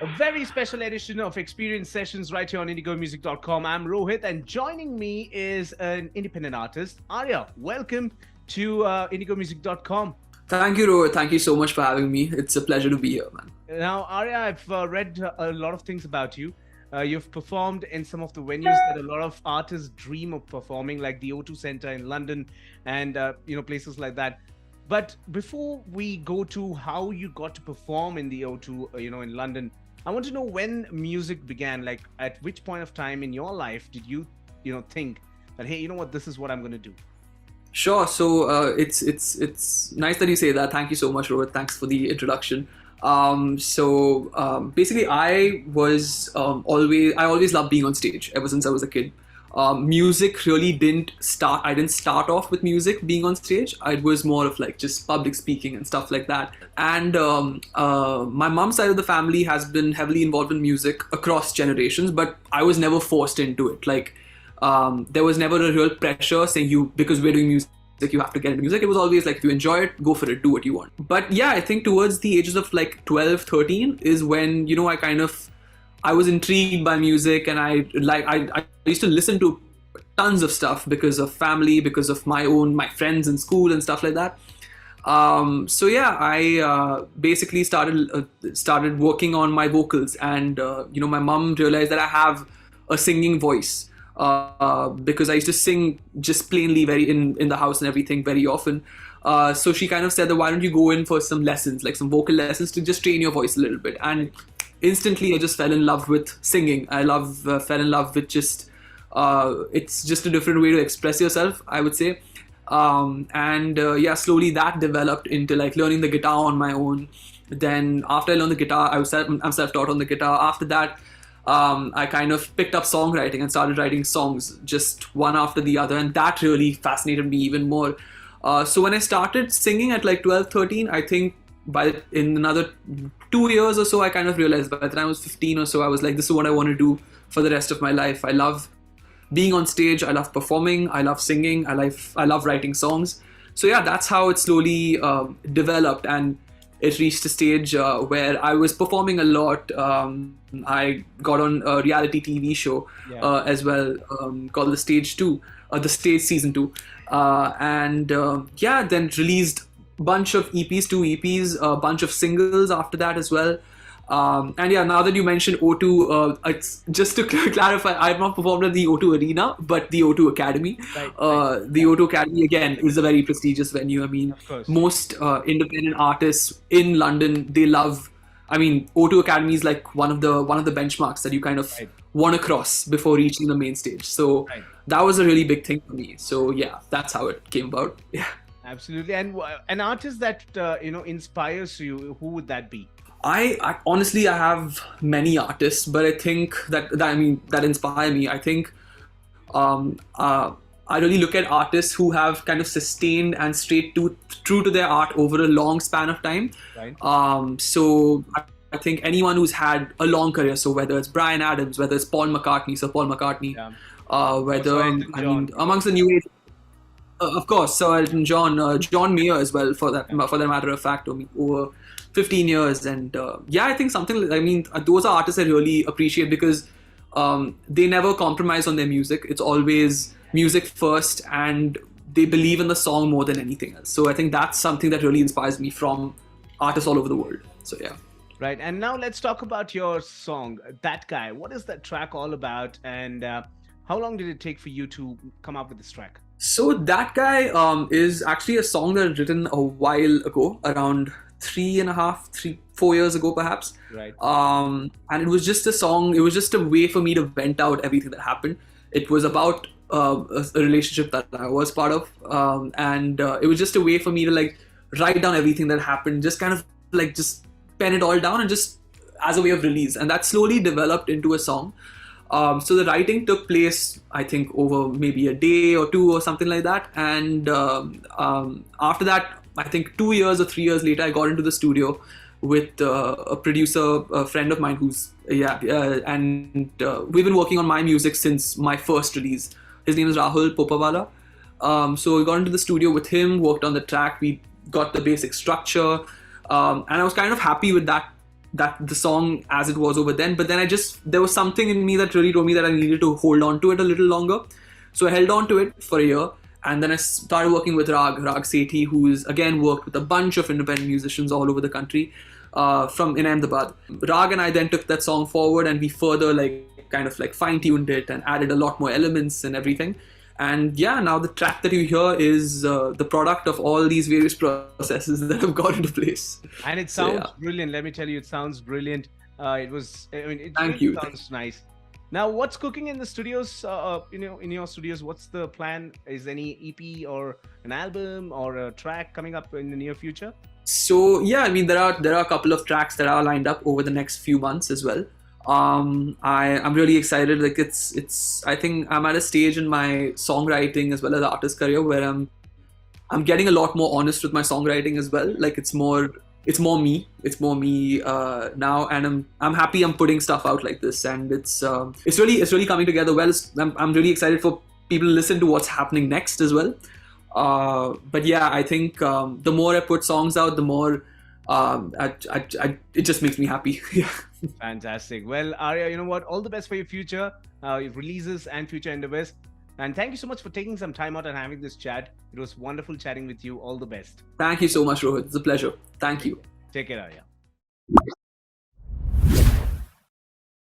A very special edition of Xperience Sessions right here on indigomusic.com. I'm Rohit, and joining me is an independent artist, Aarya. Welcome to indigomusic.com. Thank you, Rohit. Thank you so much for having me. It's a pleasure to be here, man. Now, Aarya, I've read a lot of things about you. You've performed in some of the venues that a lot of artists dream of performing, like the O2 Center in London and places like that. But before we go to how you got to perform in the O2, in London, I want to know when music began. Like, at which point of time in your life did you, think that, hey, you know what, this is what I'm going to do? Sure. So it's nice that you say that. Thank you so much, Rohit. Thanks for the introduction. Basically, I always loved being on stage ever since I was a kid. Music really didn't start. I didn't start off with music being on stage. It was more of like just public speaking and stuff like that. And my mom's side of the family has been heavily involved in music across generations, but I was never forced into it. Like there was never a real pressure saying because we're doing music, you have to get into music. It was always like, if you enjoy it, go for it, do what you want. But yeah, I think towards the ages of like 12, 13 is when, I was intrigued by music, and I used to listen to tons of stuff because of family, because of my friends in school and stuff like that. I basically started working on my vocals, and my mom realized that I have a singing voice because I used to sing just plainly very in the house and everything very often. So she kind of said that, why don't you go in for some lessons, like some vocal lessons, to just train your voice a little bit. And instantly I just fell in love with singing. Fell in love with just it's just a different way to express yourself, I would say. Slowly that developed into like learning the guitar on my own. Then after I learned the guitar, I'm self-taught on the guitar. After that, I kind of picked up songwriting and started writing songs just one after the other, and that really fascinated me even more. So when I started singing at like 12, 13, I think in another 2 years or so, I kind of realized by the time I was 15 or so, I was like, this is what I want to do for the rest of my life. I love being on stage. I love performing. I love singing. I love writing songs. So yeah, that's how it slowly developed, and it reached a stage where I was performing a lot. I got on a reality TV show as well, called The Stage Season 2. Then released bunch of EPs, 2 EPs, a bunch of singles after that as well. Now that you mentioned O2, it's just to clarify, I have not performed at the O2 Arena, but the O2 Academy. Right. The O2 Academy, again, is a very prestigious venue. I mean, most independent artists in London, they love. I mean, O2 Academy is like one of the benchmarks that you kind of want to cross before reaching the main stage. So that was a really big thing for me. So yeah, that's how it came about. Yeah. Absolutely. And an artist that inspires you, who would that be? I honestly, I have many artists, but I think that inspire me. I think I really look at artists who have kind of sustained and true to their art over a long span of time. Right. So I think anyone who's had a long career, so whether it's Bryan Adams, whether it's Paul McCartney, amongst the new age. Of course, Sir Elton John, John Mayer as well, for that matter of fact, over 15 years. And I think those are artists I really appreciate because they never compromise on their music. It's always music first, and they believe in the song more than anything else. So I think that's something that really inspires me from artists all over the world. So yeah. Right. And now let's talk about your song, That Guy. What is that track all about? And how long did it take for you to come up with this track? So That Guy is actually a song that I'd written a while ago, around 4 years ago perhaps. Right. And it was just a song, it was just a way for me to vent out everything that happened. It was about a relationship that I was part of. It was just a way for me to like write down everything that happened, just kind of like just pen it all down and just as a way of release. And that slowly developed into a song. So the writing took place, I think, over maybe a day or two or something like that. And after that, I think 2 years or 3 years later, I got into the studio with a producer, a friend of mine we've been working on my music since my first release. His name is Rahul Popawala. So we got into the studio with him, worked on the track. We got the basic structure. and I was kind of happy with that the song as it was over then. But then there was something in me that really told me that I needed to hold on to it a little longer. So I held on to it for a year, and then I started working with Rag Sethi, who's again worked with a bunch of independent musicians all over the country, from in Ahmedabad. Rag and I then took that song forward, and we further kind of fine-tuned it and added a lot more elements and everything. And yeah, now the track that you hear is the product of all these various processes that have got into place. And it sounds brilliant. Let me tell you, it sounds brilliant. It Thank you. Sounds nice. Now, what's cooking in the studios? In your studios, what's the plan? Is any EP or an album or a track coming up in the near future? So yeah, I mean, there are a couple of tracks that are lined up over the next few months as well. I'm really excited. I think I'm at a stage in my songwriting as well as artist career where I'm getting a lot more honest with my songwriting as well. It's more me now, and I'm happy I'm putting stuff out like this, and it's really coming together well. I'm really excited for people to listen to what's happening next as well. But yeah, I think the more I put songs out, the more it just makes me happy. Yeah. Fantastic. Well, Aarya, you know what? All the best for your future releases and future endeavors. And thank you so much for taking some time out and having this chat. It was wonderful chatting with you. All the best. Thank you so much, Rohit. It's a pleasure. Thank you. Take care, Aarya.